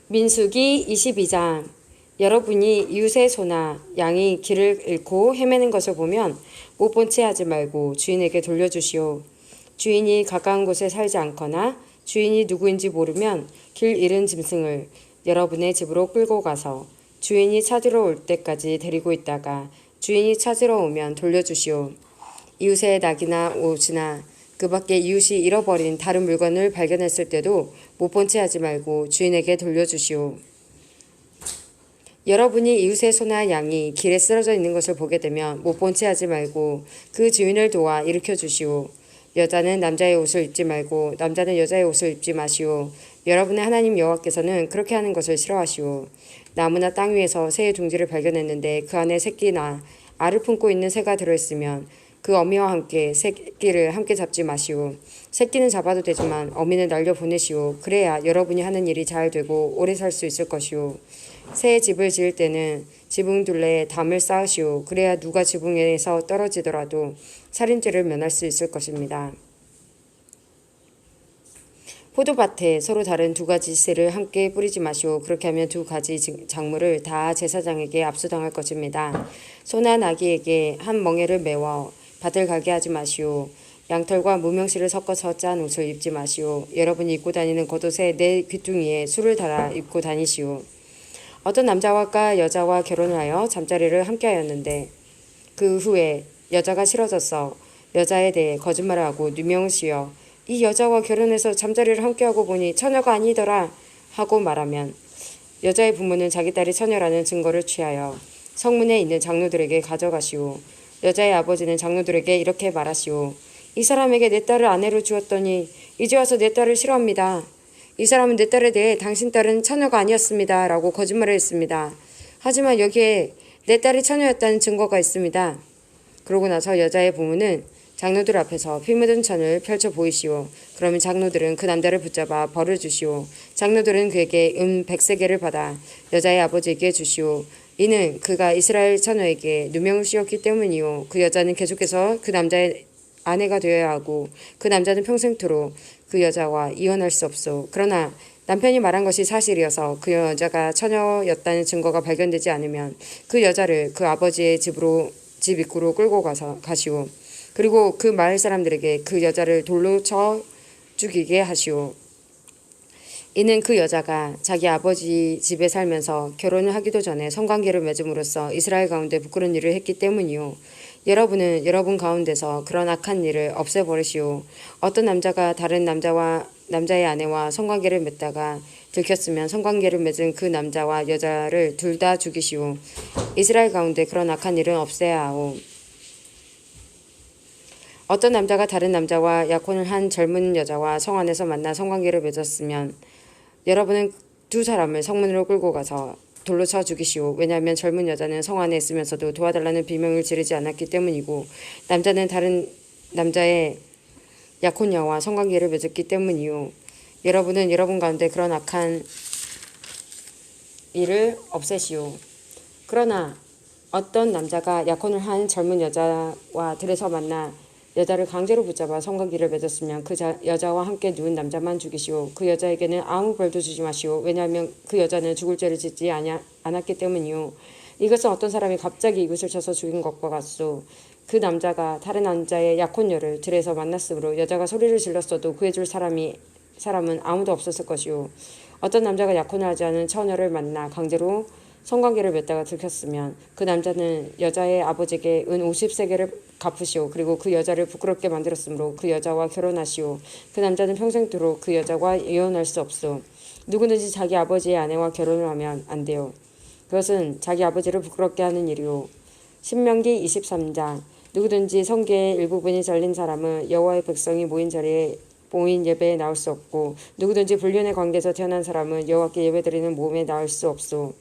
민수기 22장. 여러분이 이웃의 소나 양이 길을 잃고 헤매는 것을 보면 못 본 채 하지 말고 주인에게 돌려주시오. 주인이 가까운 곳에 살지 않거나 주인이 누구인지 모르면 길 잃은 짐승을 여러분의 집으로 끌고 가서 주인이 찾으러 올 때까지 데리고 있다가 주인이 찾으러 오면 돌려주시오. 이웃의 낙이나 옷이나 그 밖에 이웃이 잃어버린 다른 물건을 발견했을 때도 못 본 채 하지 말고 주인에게 돌려주시오. 여러분이 이웃의 소나 양이 길에 쓰러져 있는 것을 보게 되면 못 본 채 하지 말고 그 주인을 도와 일으켜 주시오. 여자는 남자의 옷을 입지 말고 남자는 여자의 옷을 입지 마시오. 여러분의 하나님 여호와께서는 그렇게 하는 것을 싫어하시오. 나무나 땅 위에서 새의 둥지를 발견했는데 그 안에 새끼나 알을 품고 있는 새가 들어있으면 그 어미와 함께 새끼를 함께 잡지 마시오. 새끼는 잡아도 되지만 어미는 날려보내시오. 그래야 여러분이 하는 일이 잘 되고 오래 살 수 있을 것이오. 새 집을 지을 때는 지붕 둘레에 담을 쌓으시오. 그래야 누가 지붕에서 떨어지더라도 살인죄를 면할 수 있을 것입니다. 포도밭에 서로 다른 두 가지 씨를 함께 뿌리지 마시오. 그렇게 하면 두 가지 작물을 다 제사장에게 압수당할 것입니다. 소나 나귀에게 한 멍에를 메워 밭을 가게 하지 마시오. 양털과 무명실을 섞어서 짠 옷을 입지 마시오. 여러분이 입고 다니는 겉옷에 내 귀퉁이에 술을 달아 입고 다니시오. 어떤 남자와 여자와 결혼을 하여 잠자리를 함께하였는데 그 후에 여자가 싫어져서 여자에 대해 거짓말을 하고 누명시여 이 여자와 결혼해서 잠자리를 함께하고 보니 처녀가 아니더라 하고 말하면 여자의 부모는 자기 딸이 처녀라는 증거를 취하여 성문에 있는 장로들에게 가져가시오. 여자의 아버지는 장로들에게 이렇게 말하시오. 이 사람에게 내 딸을 아내로 주었더니 이제 와서 내 딸을 싫어합니다. 이 사람은 내 딸에 대해 당신 딸은 처녀가 아니었습니다. 라고 거짓말을 했습니다. 하지만 여기에 내 딸이 처녀였다는 증거가 있습니다. 그러고 나서 여자의 부모는 장로들 앞에서 피 묻은 천을 펼쳐 보이시오. 그러면 장로들은 그 남자를 붙잡아 벌을 주시오. 장로들은 그에게 100세겔을 받아 여자의 아버지에게 주시오. 이는 그가 이스라엘 처녀에게 누명을 씌웠기 때문이요. 그 여자는 계속해서 그 남자의 아내가 되어야 하고 그 남자는 평생토록 그 여자와 이혼할 수 없소. 그러나 남편이 말한 것이 사실이어서 그 여자가 처녀였다는 증거가 발견되지 않으면 그 여자를 그 아버지의 집 입구로 끌고 가시오. 그리고 그 마을 사람들에게 그 여자를 돌로 쳐 죽이게 하시오. 이는 그 여자가 자기 아버지 집에 살면서 결혼을 하기도 전에 성관계를 맺음으로써 이스라엘 가운데 부끄러운 일을 했기 때문이요. 여러분은 여러분 가운데서 그런 악한 일을 없애버리시오. 어떤 남자가 다른 남자의 아내와 성관계를 맺다가 들켰으면 성관계를 맺은 그 남자와 여자를 둘 다 죽이시오. 이스라엘 가운데 그런 악한 일은 없애야 하오. 어떤 남자가 다른 남자와 약혼을 한 젊은 여자와 성 안에서 만나 성관계를 맺었으면 여러분은 두 사람을 성문으로 끌고 가서 돌로 쳐 죽이시오. 왜냐하면 젊은 여자는 성 안에 있으면서도 도와달라는 비명을 지르지 않았기 때문이고 남자는 다른 남자의 약혼녀와 성관계를 맺었기 때문이요. 여러분은 여러분 가운데 그런 악한 일을 없애시오. 그러나 어떤 남자가 약혼을 한 젊은 여자와 들에서 만나 여자를 강제로 붙잡아 성관계를 맺었으면 그 여자와 함께 누운 남자만 죽이시오. 그 여자에게는 아무 벌도 주지 마시오. 왜냐하면 그 여자는 죽을 죄를 짓지 않았기 때문이요. 이것은 어떤 사람이 갑자기 이웃을 쳐서 죽인 것과 같소. 그 남자가 다른 남자의 약혼녀를 들에서 만났으므로 여자가 소리를 질렀어도 구해줄 사람은 아무도 없었을 것이요. 어떤 남자가 약혼을 하지 않은 처녀를 만나 강제로 성관계를 맺다가 들켰으면 그 남자는 여자의 아버지에게 은 50세겔을 갚으시오. 그리고 그 여자를 부끄럽게 만들었으므로 그 여자와 결혼하시오. 그 남자는 평생토록 그 여자와 이혼할 수 없소. 누구든지 자기 아버지의 아내와 결혼을 하면 안 돼요. 그것은 자기 아버지를 부끄럽게 하는 일이오. 신명기 23장. 누구든지 성계의 일부분이 잘린 사람은 여호와의 백성이 모인 예배에 나올 수 없고 누구든지 불륜의 관계에서 태어난 사람은 여호와께 예배드리는 모험에 나올 수 없소.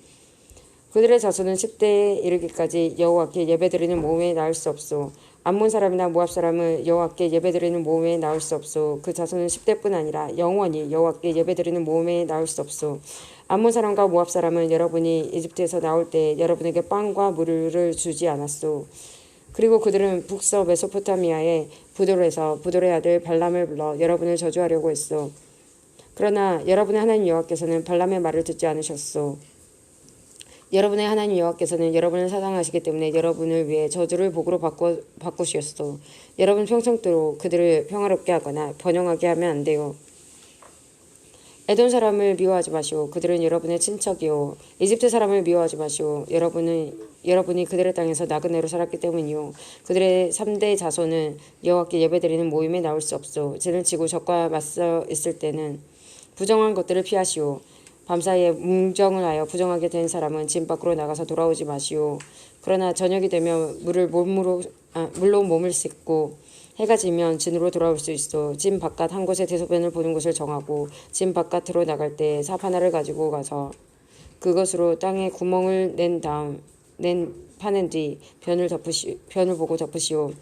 그들의 자손은 10대에 이르기까지 여호와께 예배드리는 모험에 나올 수 없소. 암몬 사람이나 모압 사람은 여호와께 예배드리는 모험에 나올 수 없소. 그 자손은 10대뿐 아니라 영원히 여호와께 예배드리는 모험에 나올 수 없소. 암몬 사람과 모압 사람은 여러분이 이집트에서 나올 때 여러분에게 빵과 물을 주지 않았소. 그리고 그들은 북서 메소포타미아의 부돌에서 부돌의 아들 발람을 불러 여러분을 저주하려고 했소. 그러나 여러분의 하나님 여호와께서는 발람의 말을 듣지 않으셨소. 여러분의 하나님 여호와께서는 여러분을 사랑하시기 때문에 여러분을 위해 저주를 복으로 바꾸시었소. 여러분 평생도록 그들을 평화롭게 하거나 번영하게 하면 안 돼요. 에돔 사람을 미워하지 마시오. 그들은 여러분의 친척이요. 이집트 사람을 미워하지 마시오. 여러분이 그들의 땅에서 나그네로 살았기 때문이요. 그들의 3대 자손은 여호와께 예배드리는 모임에 나올 수 없소. 진을 치고 적과 맞서 있을 때는 부정한 것들을 피하시오. 밤사이에 뭉정을 하여 부정하게 된 사람은 진 밖으로 나가서 돌아오지 마시오. 그러나 저녁이 되면 물로 몸을 씻고 해가 지면 진으로 돌아올 수 있어. 진 바깥 한 곳에 대소변을 보는 곳을 정하고 진 바깥으로 나갈 때 삽 하나를 가지고 가서 그것으로 땅에 구멍을 파낸 뒤 변을 보고 덮으시오.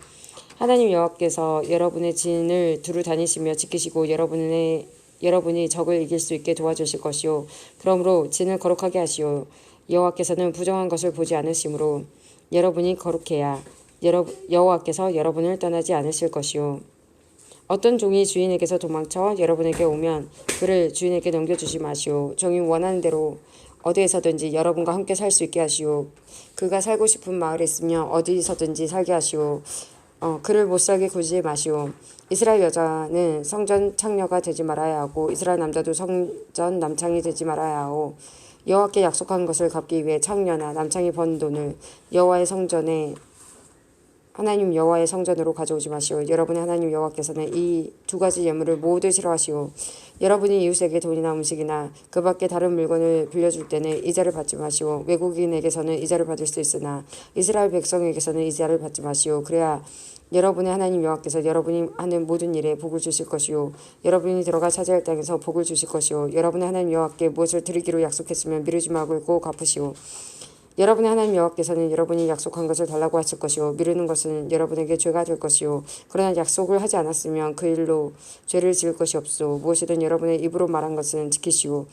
하나님 여호와께서 여러분의 진을 두루 다니시며 지키시고 여러분이 적을 이길 수 있게 도와주실 것이요. 그러므로 진을 거룩하게 하시오. 여호와께서는 부정한 것을 보지 않으시므로 여러분이 거룩해야 여호와께서 여러분을 떠나지 않으실 것이요. 어떤 종이 주인에게서 도망쳐 여러분에게 오면 그를 주인에게 넘겨주지 마시오. 종이 원하는 대로 어디에서든지 여러분과 함께 살 수 있게 하시오. 그가 살고 싶은 마을에 있으며 어디서든지 살게 하시오. 그를 못 살게 굴지 마시오. 이스라엘 여자는 성전 창녀가 되지 말아야 하고 이스라엘 남자도 성전 남창이 되지 말아야 하오. 여호와께 약속한 것을 갚기 위해 창녀나 남창이 번 돈을 하나님 여호와의 성전으로 가져오지 마시오. 여러분의 하나님 여호와께서는 이 두 가지 예물을 모두 싫어하시오. 여러분이 이웃에게 돈이나 음식이나 그 밖에 다른 물건을 빌려줄 때는 이자를 받지 마시오. 외국인에게서는 이자를 받을 수 있으나 이스라엘 백성에게서는 이자를 받지 마시오. 그래야 여러분의 하나님 여호와께서 여러분이 하는 모든 일에 복을 주실 것이요. 여러분이 들어가 차지할 땅에서 복을 주실 것이요. 여러분의 하나님 여호와께 무엇을 드리기로 약속했으면 미루지 말고 꼭 갚으시오. 여러분의 하나님 여호와께서는 여러분이 약속한 것을 달라고 하실 것이요. 미루는 것은 여러분에게 죄가 될 것이요. 그러나 약속을 하지 않았으면 그 일로 죄를 지을 것이 없소. 무엇이든 여러분의 입으로 말한 것은 지키시오.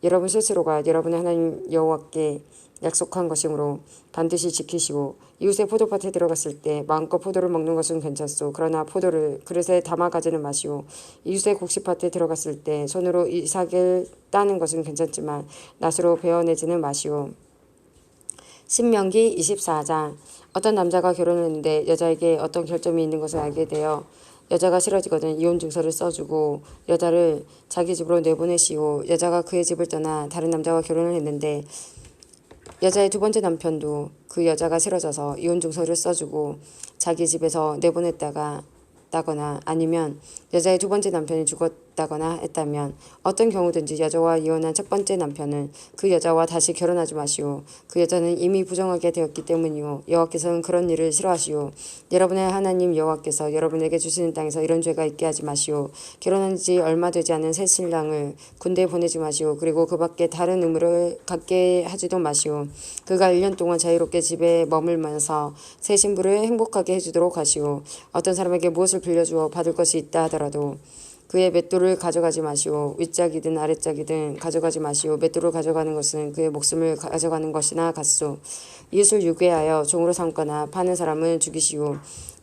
여러분 스스로가 여러분의 하나님 여호와께 약속한 것이므로 반드시 지키시오. 이웃의 포도밭에 들어갔을 때 마음껏 포도를 먹는 것은 괜찮소. 그러나 포도를 그릇에 담아 가지는 마시오. 이웃의 곡식밭에 들어갔을 때 손으로 이삭을 따는 것은 괜찮지만 낫으로 베어내지는 마시오. 신명기 24장. 어떤 남자가 결혼을 했는데 여자에게 어떤 결점이 있는 것을 알게 되어 여자가 싫어지거든 이혼 증서를 써주고 여자를 자기 집으로 내보내시오. 여자가 그의 집을 떠나 다른 남자와 결혼을 했는데 여자의 두 번째 남편도 그 여자가 싫어져서 이혼 증서를 써주고 자기 집에서 내보냈다거나 아니면 여자의 두 번째 남편이 죽었다거나 했다면 어떤 경우든지 여자와 이혼한 첫 번째 남편은 그 여자와 다시 결혼하지 마시오. 그 여자는 이미 부정하게 되었기 때문이요. 여호와께서는 그런 일을 싫어하시오. 여러분의 하나님 여호와께서 여러분에게 주시는 땅에서 이런 죄가 있게 하지 마시오. 결혼한 지 얼마 되지 않은 새 신랑을 군대에 보내지 마시오. 그리고 그 밖에 다른 의무를 갖게 하지도 마시오. 그가 1년 동안 자유롭게 집에 머물면서 새 신부를 행복하게 해주도록 하시오. 어떤 사람에게 무엇을 빌려주어 받을 것이 있다 하더라도 그의 맷돌을 가져가지 마시오. 윗짝이든 아랫짝이든 가져가지 마시오. 맷돌을 가져가는 것은 그의 목숨을 가져가는 것이나 같소. 이웃을 유괴하여 종으로 삼거나 파는 사람은 죽이시오.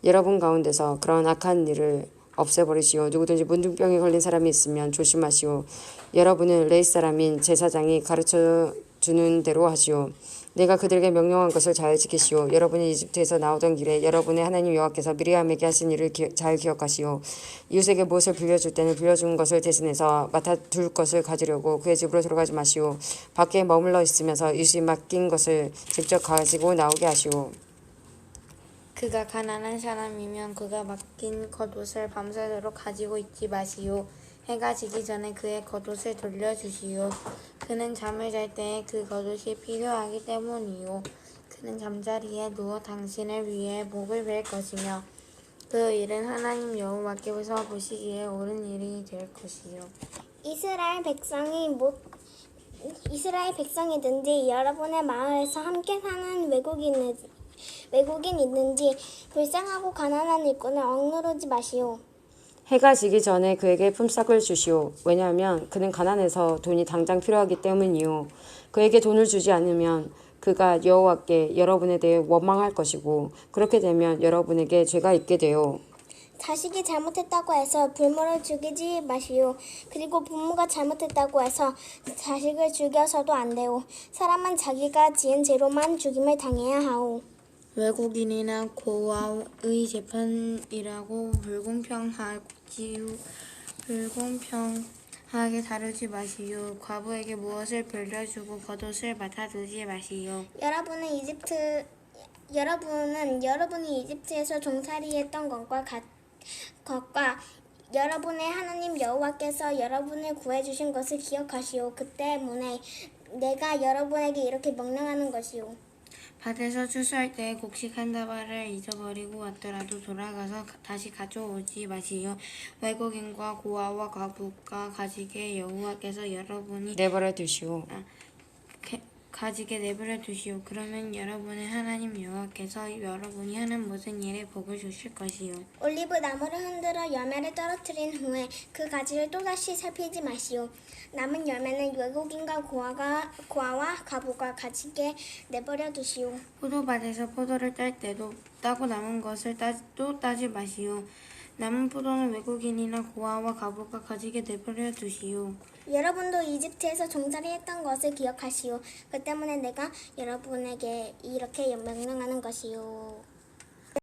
여러분 가운데서 그런 악한 일을 없애버리시오. 누구든지 문둥병에 걸린 사람이 있으면 조심하시오. 여러분은 레위 사람인 제사장이 가르쳐주는 대로 하시오. 내가 그들에게 명령한 것을 잘 지키시오. 여러분이 이집트에서 나오던 길에 여러분의 하나님 여호와께서 미리암에게 하신 일을 잘 기억하시오. 이웃에게 무엇을 빌려줄 때는 빌려준 것을 대신해서 맡아둘 것을 가지려고 그의 집으로 들어가지 마시오. 밖에 머물러 있으면서 이웃이 맡긴 것을 직접 가지고 나오게 하시오. 그가 가난한 사람이면 그가 맡긴 겉옷을 밤새도록 가지고 있지 마시오. 해가 지기 전에 그의 겉옷을 돌려주시오. 그는 잠을 잘 때에 그 겉옷이 필요하기 때문이요. 그는 잠자리에 누워 당신을 위해 목을 벨 것이며 그 일은 하나님 여호와께서 보시기에 옳은 일이 될 것이요. 이스라엘 백성이든지 여러분의 마을에서 함께 사는 외국인 있는지 불쌍하고 가난한 일꾼을 억누르지 마시오. 해가 지기 전에 그에게 품삯을 주시오. 왜냐하면 그는 가난해서 돈이 당장 필요하기 때문이요. 그에게 돈을 주지 않으면 그가 여호와께 여러분에 대해 원망할 것이고 그렇게 되면 여러분에게 죄가 있게 되오. 자식이 잘못했다고 해서 부모를 죽이지 마시오. 그리고 부모가 잘못했다고 해서 자식을 죽여서도 안 되오. 사람은 자기가 지은 죄로만 죽임을 당해야 하오. 외국인이나 고아의 재판이라고 불공평하게 다루지 마시오. 과부에게 무엇을 빌려주고 겉옷을 맡아두지 마시오. 여러분이 이집트에서 종살이했던 것과 여러분의 하나님 여호와께서 여러분을 구해주신 것을 기억하시오. 그 때문에 내가 여러분에게 이렇게 명령하는 것이오. 밭에서 추수할 때 곡식 한 다발을 잊어버리고 왔더라도 돌아가서 다시 가져오지 마시오. 외국인과 고아와 과부가 가지게 여호와께서 여러분이 내버려 두시오. 가지게 내버려 두시오. 그러면 여러분의 하나님 여호와께서 여러분이 하는 모든 일에 복을 주실 것이요. 올리브 나무를 흔들어 열매를 떨어뜨린 후에 그 가지를 또다시 살피지 마시오. 남은 열매는 외국인과 고아와 과부가 가지게 내버려 두시오. 포도밭에서 포도를 딸 때도 따고 남은 것을 또 따지 마시오. 남은 포도는 외국인이나 고아와 과부가 가지게 내버려 두시오. 여러분도 이집트에서 종살이했던 것을 기억하시오. 그 때문에 내가 여러분에게 이렇게 명령하는 것이요.